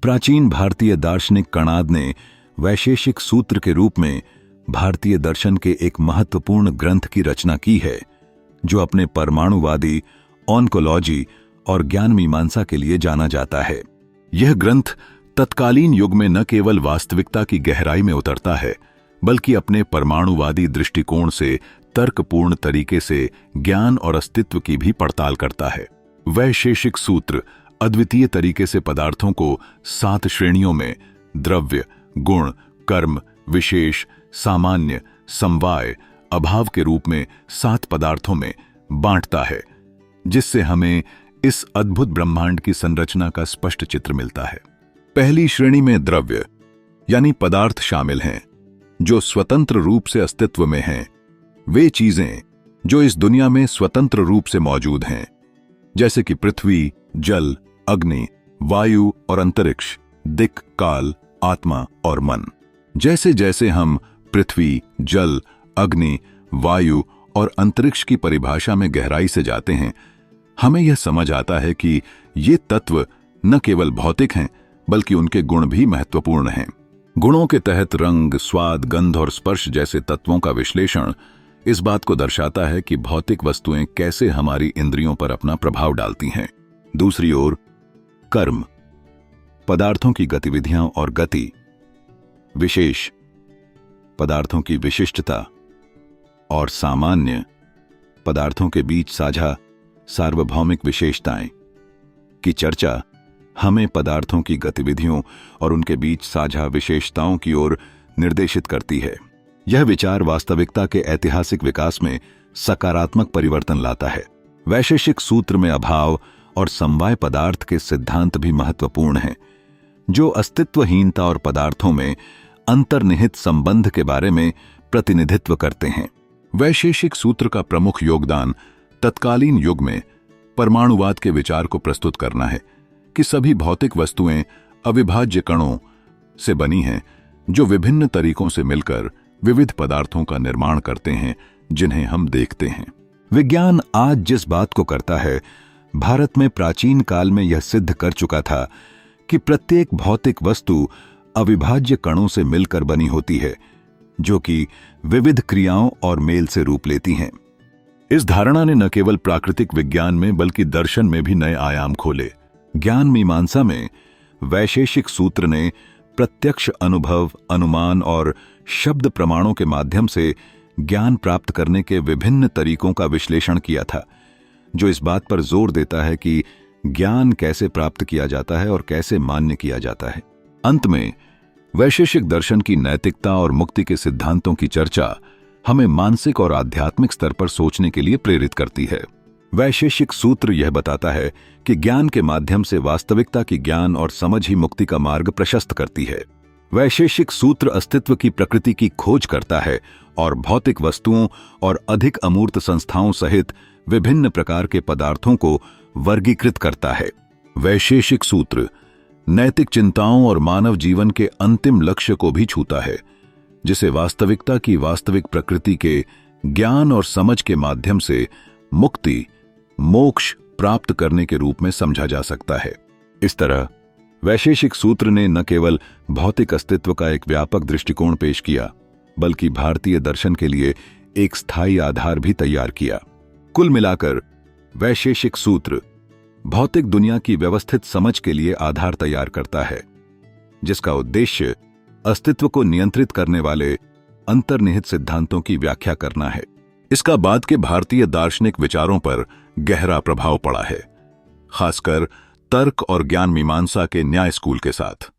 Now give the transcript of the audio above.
प्राचीन भारतीय दार्शनिक कणाद ने वैशेषिक सूत्र के रूप में भारतीय दर्शन के एक महत्वपूर्ण ग्रंथ की रचना की है, जो अपने परमाणुवादी, ऑन्कोलॉजी और ज्ञान मीमांसा के लिए जाना जाता है। यह ग्रंथ तत्कालीन युग में न केवल वास्तविकता की गहराई में उतरता है, बल्कि अपने परमाणुवादी दृष्टिकोण से तर्कपूर्ण तरीके से ज्ञान और अस्तित्व की भी पड़ताल करता है। वैशेषिक सूत्र अद्वितीय तरीके से पदार्थों को 7 श्रेणियों में द्रव्य, गुण, कर्म, विशेष, सामान्य, समवाय, अभाव के रूप में 7 पदार्थों में बांटता है, जिससे हमें इस अद्भुत ब्रह्मांड की संरचना का स्पष्ट चित्र मिलता है। पहली श्रेणी में द्रव्य यानी पदार्थ शामिल हैं, जो स्वतंत्र रूप से अस्तित्व में हैं। वे चीजें जो इस दुनिया में स्वतंत्र रूप से मौजूद हैं, जैसे कि पृथ्वी, जल, अग्नि, वायु और अंतरिक्ष, दिक्, काल, आत्मा और मन। जैसे जैसे हम पृथ्वी, जल, अग्नि, वायु और अंतरिक्ष की परिभाषा में गहराई से जाते हैं, हमें यह समझ आता है कि ये तत्व न केवल भौतिक हैं, बल्कि उनके गुण भी महत्वपूर्ण हैं। गुणों के तहत रंग, स्वाद, गंध और स्पर्श जैसे तत्वों का विश्लेषण इस बात को दर्शाता है कि भौतिक वस्तुएं कैसे हमारी इंद्रियों पर अपना प्रभाव डालती हैं। दूसरी ओर कर्म, पदार्थों की गतिविधियां और गति, विशेष, पदार्थों की विशिष्टता, और सामान्य, पदार्थों के बीच साझा सार्वभौमिक विशेषताएं की चर्चा हमें पदार्थों की गतिविधियों और उनके बीच साझा विशेषताओं की ओर निर्देशित करती है। यह विचार वास्तविकता के ऐतिहासिक विकास में सकारात्मक परिवर्तन लाता है। वैशेषिक सूत्र में अभाव और समवाय पदार्थ के सिद्धांत भी महत्वपूर्ण हैं, जो अस्तित्वहीनता और पदार्थों में अंतर्निहित संबंध के बारे में प्रतिनिधित्व करते हैं। वैशेषिक सूत्र का प्रमुख योगदान तत्कालीन युग में परमाणुवाद के विचार को प्रस्तुत करना है कि सभी भौतिक वस्तुएं अविभाज्य कणों से बनी हैं, जो विभिन्न तरीकों से मिलकर विविध पदार्थों का निर्माण करते हैं, जिन्हें हम देखते हैं। विज्ञान आज जिस बात को करता है, भारत में प्राचीन काल में यह सिद्ध कर चुका था कि प्रत्येक भौतिक वस्तु अविभाज्य कणों से मिलकर बनी होती है, जो कि विविध क्रियाओं और मेल से रूप लेती हैं। इस धारणा ने न केवल प्राकृतिक विज्ञान में बल्कि दर्शन में भी नए आयाम खोले। ज्ञान मीमांसा में वैशेषिक सूत्र ने प्रत्यक्ष अनुभव, अनुमान और शब्द प्रमाणों के माध्यम से ज्ञान प्राप्त करने के विभिन्न तरीकों का विश्लेषण किया था, जो इस बात पर जोर देता है कि ज्ञान कैसे प्राप्त किया जाता है और कैसे मान्य किया जाता है। अंत में वैशेषिक दर्शन की नैतिकता और मुक्ति के सिद्धांतों की चर्चा हमें मानसिक और आध्यात्मिक स्तर पर सोचने के लिए प्रेरित करती है। वैशेषिक सूत्र यह बताता है कि ज्ञान के माध्यम से वास्तविकता की ज्ञान और समझ ही मुक्ति का मार्ग प्रशस्त करती है। वैशेषिक सूत्र अस्तित्व की प्रकृति की खोज करता है और भौतिक वस्तुओं और अधिक अमूर्त संस्थाओं सहित विभिन्न प्रकार के पदार्थों को वर्गीकृत करता है। वैशेषिक सूत्र नैतिक चिंताओं और मानव जीवन के अंतिम लक्ष्य को भी छूता है, जिसे वास्तविकता की वास्तविक प्रकृति के ज्ञान और समझ के माध्यम से मुक्ति, मोक्ष प्राप्त करने के रूप में समझा जा सकता है। इस तरह वैशेषिक सूत्र ने न केवल भौतिक अस्तित्व का एक व्यापक दृष्टिकोण पेश किया, बल्कि भारतीय दर्शन के लिए एक स्थायी आधार भी तैयार किया। कुल मिलाकर वैशेषिक सूत्र भौतिक दुनिया की व्यवस्थित समझ के लिए आधार तैयार करता है, जिसका उद्देश्य अस्तित्व को नियंत्रित करने वाले अंतर्निहित सिद्धांतों की व्याख्या करना है। इसका बाद के भारतीय दार्शनिक विचारों पर गहरा प्रभाव पड़ा है, खासकर तर्क और ज्ञान मीमांसा के न्याय स्कूल के साथ।